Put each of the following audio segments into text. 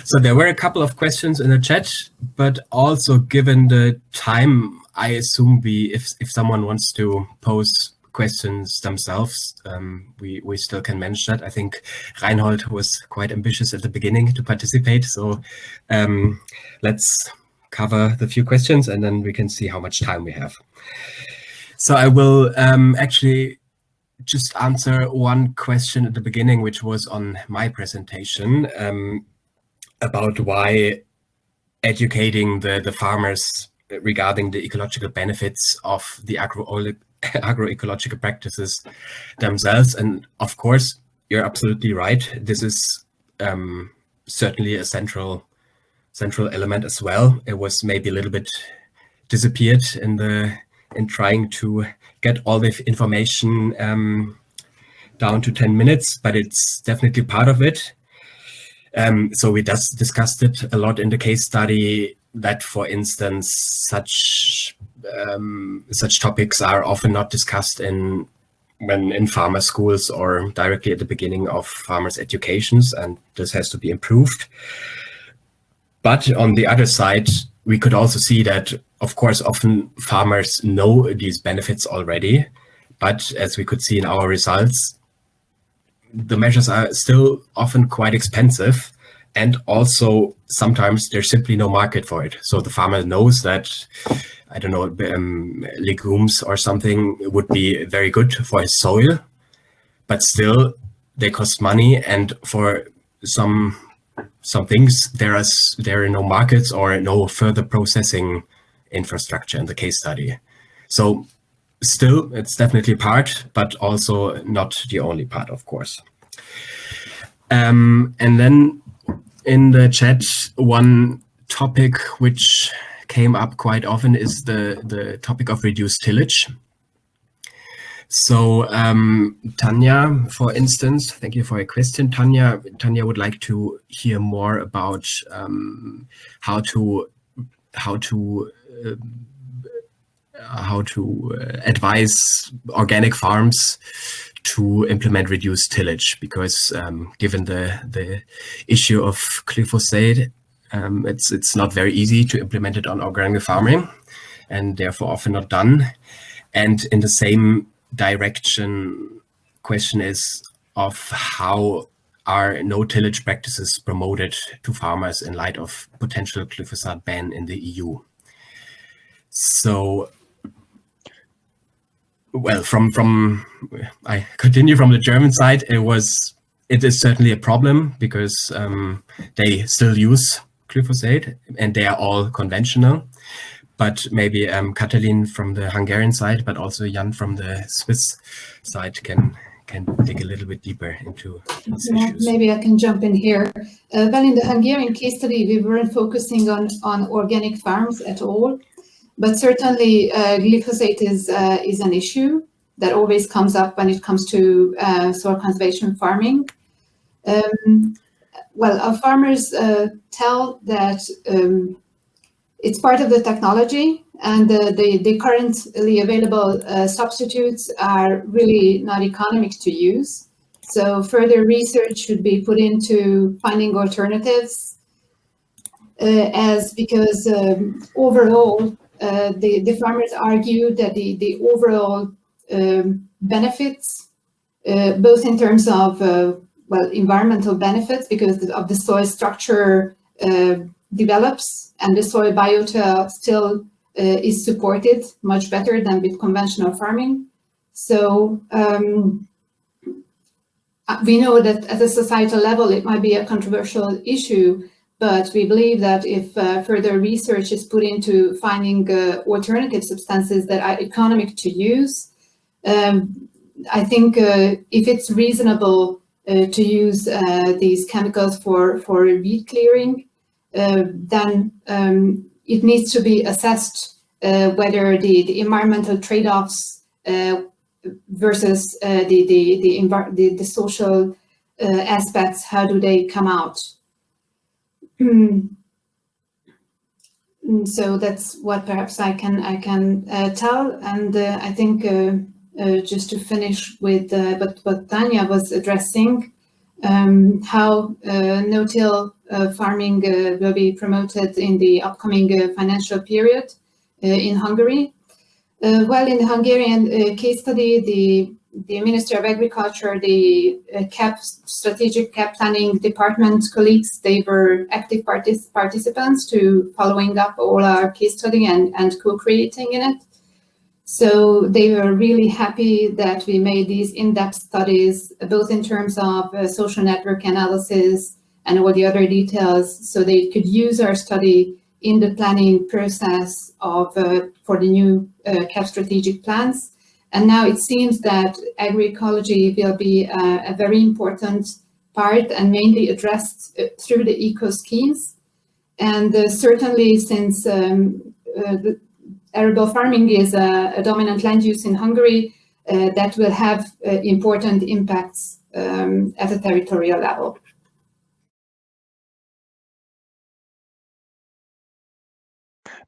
So there were a couple of questions in the chat, but also given the time, I assume if someone wants to pose questions themselves, we still can manage that. I think Reinhold was quite ambitious at the beginning to participate. So let's cover the few questions and then we can see how much time we have. So I will actually just answer one question at the beginning, which was on my presentation. About why educating the farmers regarding the ecological benefits of the agro-ecological practices themselves. And of course, you're absolutely right. This is certainly a central element as well. It was maybe a little bit disappeared in trying to get all the information down to 10 minutes, but it's definitely part of it. So we just discussed it a lot in the case study that, for instance, such topics are often not discussed when in farmer schools or directly at the beginning of farmers' educations, and this has to be improved. But on the other side, we could also see that, of course, often farmers know these benefits already, but as we could see in our results, the measures are still often quite expensive, and also sometimes there's simply no market for it. So the farmer knows that, I don't know, legumes or something would be very good for his soil, but still they cost money, and for some things there are no markets or no further processing infrastructure in the case study. So still, it's definitely a part, but also not the only part, of course. And then in the chat, one topic which came up quite often is the topic of reduced tillage. So Tanya, for instance, thank you for your question. Tanya would like to hear more about how to advise organic farms to implement reduced tillage, because given the issue of glyphosate, it's not very easy to implement it on organic farming, and therefore often not done. And in the same direction, question is of how are no-tillage practices promoted to farmers in light of potential glyphosate ban in the EU. So, well, I continue from the German side. It is certainly a problem because they still use glyphosate and they are all conventional. But maybe Katalin from the Hungarian side, but also Jan from the Swiss side can dig a little bit deeper into these issues. Maybe I can jump in here. Well, in the Hungarian case study, we weren't focusing on organic farms at all, but certainly glyphosate is an issue that always comes up when it comes to soil conservation farming. Well, our farmers tell that it's part of the technology, and the currently available substitutes are really not economic to use. So further research should be put into finding alternatives, because overall, the farmers argue that the overall benefits, both in terms of well, environmental benefits, because of the soil structure develops and the soil biota still is supported much better than with conventional farming. So we know that at a societal level it might be a controversial issue, but we believe that if further research is put into finding alternative substances that are economic to use, I think if it's reasonable to use these chemicals for weed clearing, then it needs to be assessed whether the environmental trade-offs versus the social aspects, how do they come out? So that's what perhaps I can tell, and I think just to finish with what Tanya was addressing, how no-till farming will be promoted in the upcoming financial period in Hungary. Well, in the Hungarian case study, the Ministry of Agriculture, the strategic CAP planning department colleagues, they were active participants to following up all our case study and co-creating in it. So they were really happy that we made these in-depth studies, both in terms of social network analysis and all the other details, so they could use our study in the planning process of for the new CAP strategic plans. And now it seems that agroecology will be a very important part and mainly addressed through the eco schemes. And certainly, since the arable farming is a dominant land use in Hungary, that will have important impacts at a territorial level.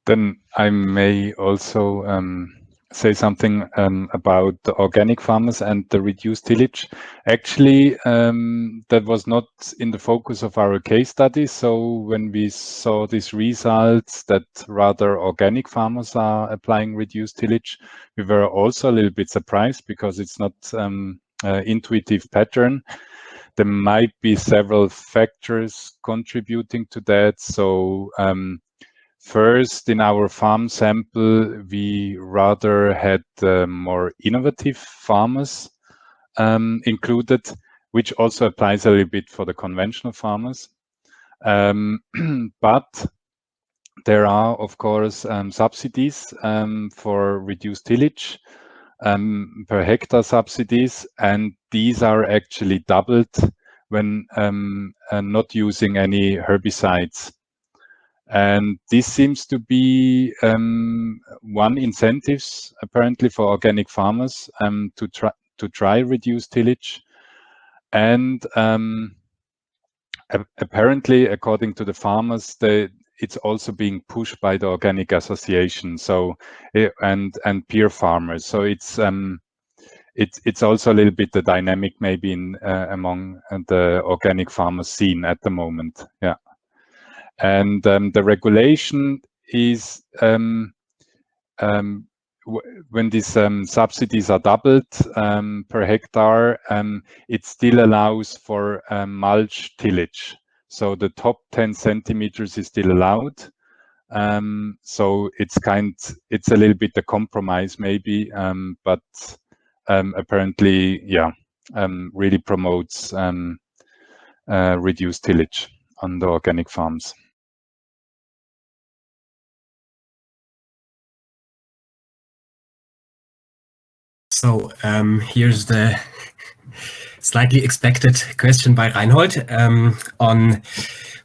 Then I may also say something about the organic farmers and the reduced tillage. Actually, that was not in the focus of our case study. So when we saw these results that rather organic farmers are applying reduced tillage, we were also a little bit surprised because it's not an intuitive pattern. There might be several factors contributing to that. So first, in our farm sample, we rather had more innovative farmers included, which also applies a little bit for the conventional farmers. But there are, of course, subsidies for reduced tillage, per hectare subsidies, and these are actually doubled when not using any herbicides. And this seems to be one incentives apparently for organic farmers to try reduce tillage. And apparently, according to the farmers, it's also being pushed by the organic association. So and peer farmers. So it's also a little bit the dynamic maybe in among the organic farmers scene at the moment. Yeah. And the regulation is when these subsidies are doubled per hectare, it still allows for mulch tillage. So the top 10 centimeters is still allowed. So it's a little bit a compromise maybe, but apparently, yeah, really promotes reduced tillage on the organic farms. So here's the slightly expected question by Reinhold on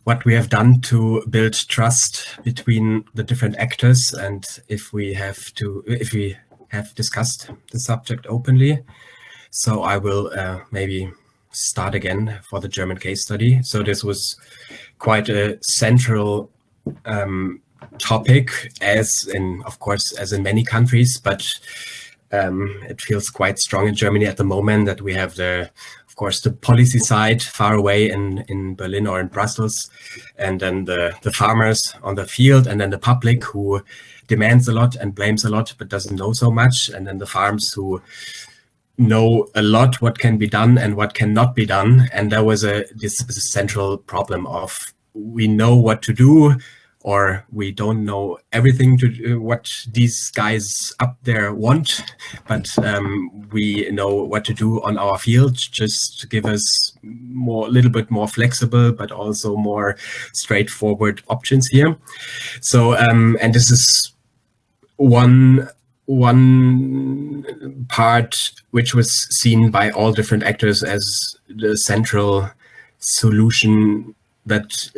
what we have done to build trust between the different actors, and if we have discussed the subject openly. So I will maybe start again for the German case study. So this was quite a central topic, as in, of course, as in many countries, but it feels quite strong in Germany at the moment that we have of course, the policy side far away in Berlin or in Brussels, and then the farmers on the field, and then the public who demands a lot and blames a lot, but doesn't know so much, and then the farms who know a lot what can be done and what cannot be done. And there was this central problem of we know what to do, or we don't know everything to do, what these guys up there want, but we know what to do on our field. Just give us a little bit more flexible, but also more straightforward options here. So, and this is one part which was seen by all different actors as the central solution, that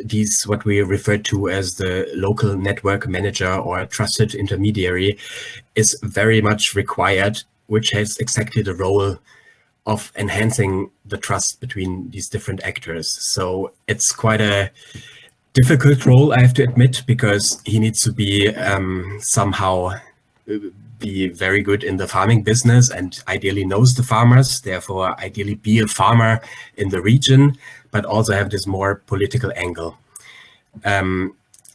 what we refer to as the local network manager or a trusted intermediary is very much required, which has exactly the role of enhancing the trust between these different actors. So it's quite a difficult role, I have to admit, because he needs to be somehow be very good in the farming business and ideally knows the farmers, therefore ideally be a farmer in the region, but also have this more political angle.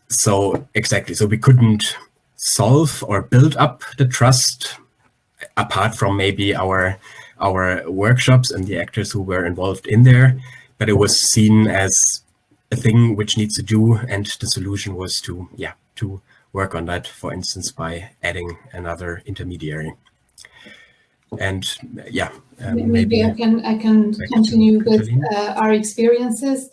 So exactly, so we couldn't solve or build up the trust apart from maybe our workshops and the actors who were involved in there, but it was seen as a thing which needs to do, and the solution was to work on that, for instance, by adding another intermediary. And maybe I can continue with our experiences.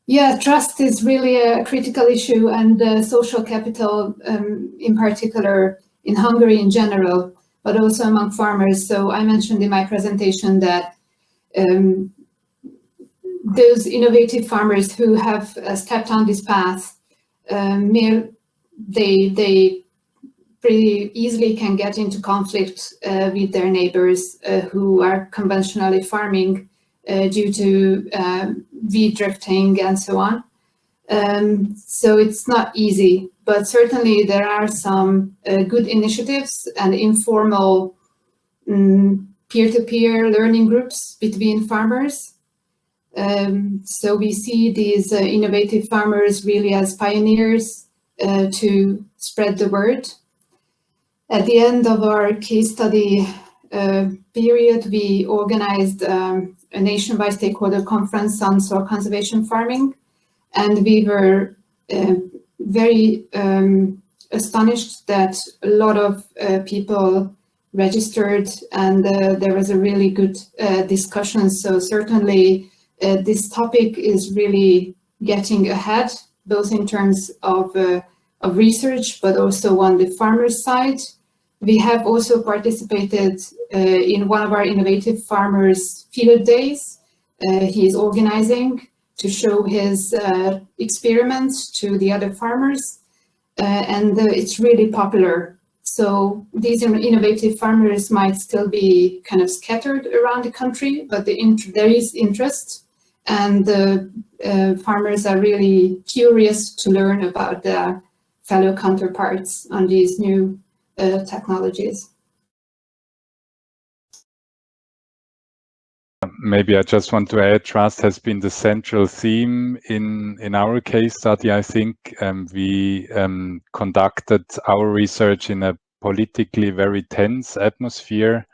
Yeah, trust is really a critical issue, and social capital in particular in Hungary in general, but also among farmers. So I mentioned in my presentation that those innovative farmers who have stepped on this path, they pretty easily can get into conflict with their neighbors who are conventionally farming due to weed drifting and so on. So it's not easy, but certainly there are some good initiatives and informal peer-to-peer learning groups between farmers. So we see these innovative farmers really as pioneers to spread the word. At the end of our case study period, we organized a nationwide stakeholder conference on soil conservation farming, and we were very astonished that a lot of people registered, and there was a really good discussion. So certainly this topic is really getting ahead, both in terms of research, but also on the farmers' side. We have also participated in one of our innovative farmers' field days. He is organizing to show his experiments to the other farmers, and it's really popular. So these innovative farmers might still be kind of scattered around the country, but there is interest, and the farmers are really curious to learn about their fellow counterparts on these new technologies. Maybe I just want to add, trust has been the central theme in our case study. I think we conducted our research in a politically very tense atmosphere,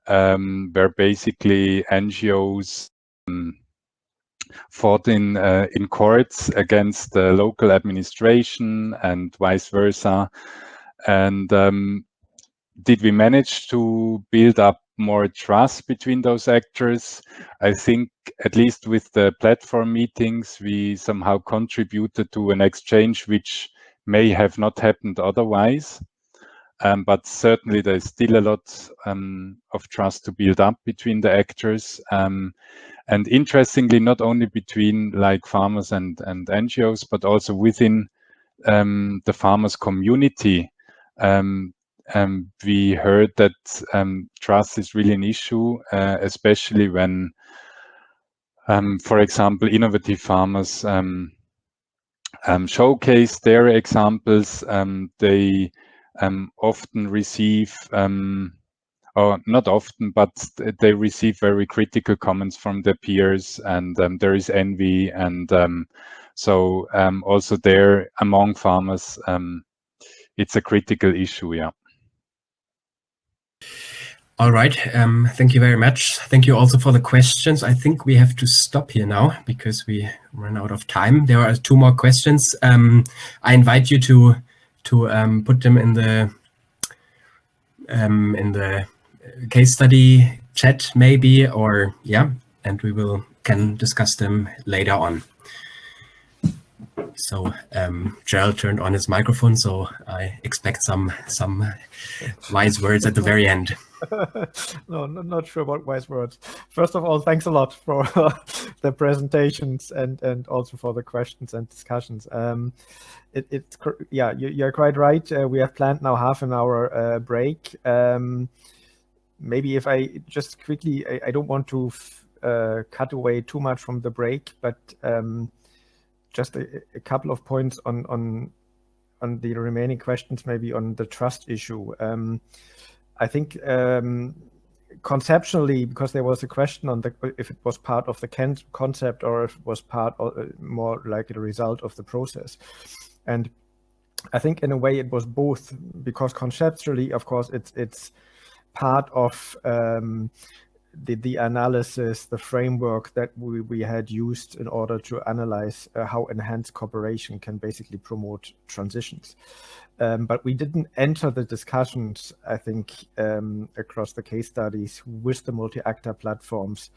where basically NGOs fought in courts against the local administration and vice versa. And did we manage to build up more trust between those actors? I think at least with the platform meetings, we somehow contributed to an exchange which may have not happened otherwise. But certainly there's still a lot of trust to build up between the actors. And interestingly, not only between like farmers and NGOs, but also within the farmers community. We heard that trust is really an issue, especially when, for example, innovative farmers showcase their examples. They often receive, or not often, but they receive very critical comments from their peers, and there is envy, and so also there among farmers, it's a critical issue, yeah. All right, thank you very much. Thank you also for the questions. I think we have to stop here now because we ran out of time. There are 2 more questions. I invite you to put them in the case study chat maybe, or and we can discuss them later on. So Gerald turned on his microphone, so I expect some wise words at the very end. No, not sure about wise words. First of all, thanks a lot for the presentations and also for the questions and discussions. You're quite right. We have planned now half an hour break. Maybe if I just quickly, I don't want to cut away too much from the break, but just a couple of points on on the remaining questions, maybe on the trust issue. I think conceptually, because there was a question on if it was part of the concept or if it was part of, more like a result of the process. And I think in a way it was both, because conceptually, of course, it's part of the analysis, the framework that we had used in order to analyze how enhanced cooperation can basically promote transitions. But we didn't enter the discussions, I think, across the case studies with the multi-actor platforms,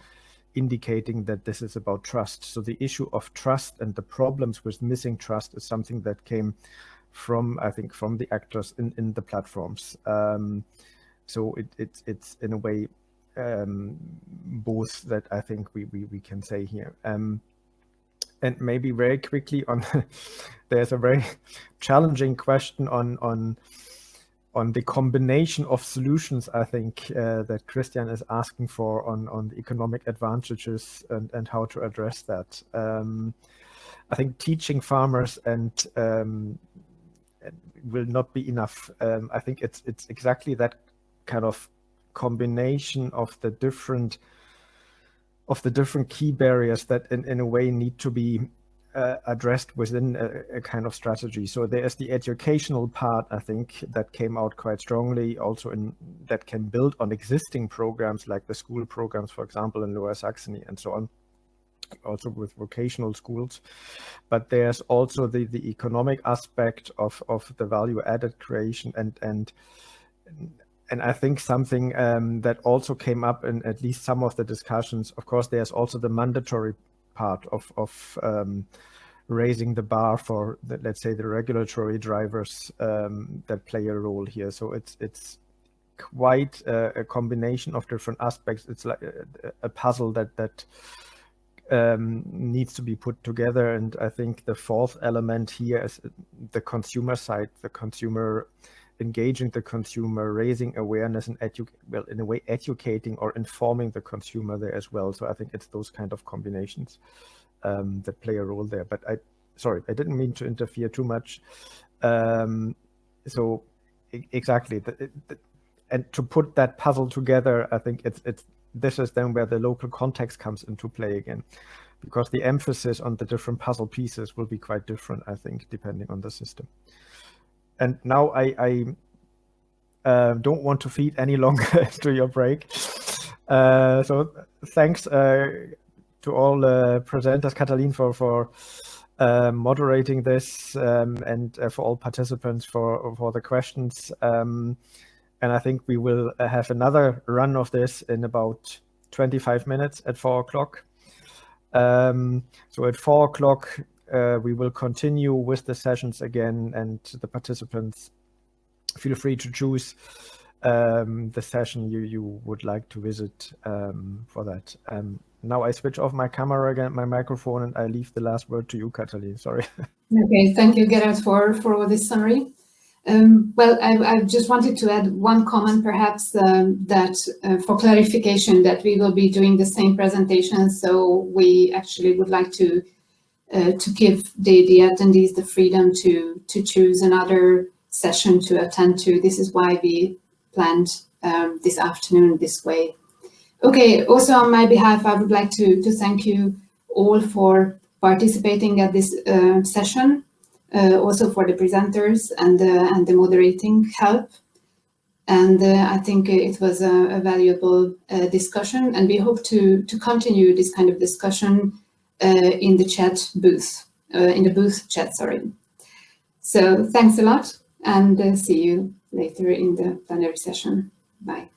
indicating that this is about trust. So the issue of trust and the problems with missing trust is something that came from, I think, from the actors in the platforms. So it's in a way both that I think we can say here. And maybe very quickly on, there's a very challenging question on the combination of solutions, I think, that Christian is asking for on the economic advantages and how to address that. I think teaching farmers and will not be enough. I think it's exactly that kind of combination of the different key barriers that in a way need to be addressed within a kind of strategy. So there is the educational part, I think, that came out quite strongly, also that can build on existing programs like the school programs, for example, in Lower Saxony and so on, also with vocational schools. But there's also the economic aspect of the value added creation and I think something that also came up in at least some of the discussions. Of course, there's also the mandatory part of raising the bar for, let's say, the regulatory drivers that play a role here. So it's quite a combination of different aspects. It's like a puzzle that needs to be put together. And I think the fourth element here is the consumer side, the consumer, engaging the consumer, raising awareness, and in a way educating or informing the consumer there as well. So I think it's those kind of combinations that play a role there. But sorry, I didn't mean to interfere too much. So exactly, and to put that puzzle together, I think this is then where the local context comes into play again, because the emphasis on the different puzzle pieces will be quite different, I think, depending on the system. And now I don't want to feed any longer to your break. So thanks to all presenters, Katalin, for moderating this, and for all participants for the questions. And I think we will have another run of this in about 25 minutes at 4 o'clock. So at 4 o'clock, we will continue with the sessions again, and the participants feel free to choose the session you would like to visit for that. Now I switch off my camera again, my microphone, and I leave the last word to you, Katalin. Sorry. Okay, thank you, Gerhard, for this summary. Well, I just wanted to add one comment, perhaps, that for clarification, that we will be doing the same presentation. So we actually would like to give the attendees the freedom to choose another session to attend to. This is why we planned this afternoon this way. Okay, also on my behalf, I would like to thank you all for participating at this session, also for the presenters and the moderating help. And I think it was a valuable discussion, and we hope to continue this kind of discussion in the chat booth, in the booth chat, sorry. So thanks a lot, and see you later in the plenary session. Bye.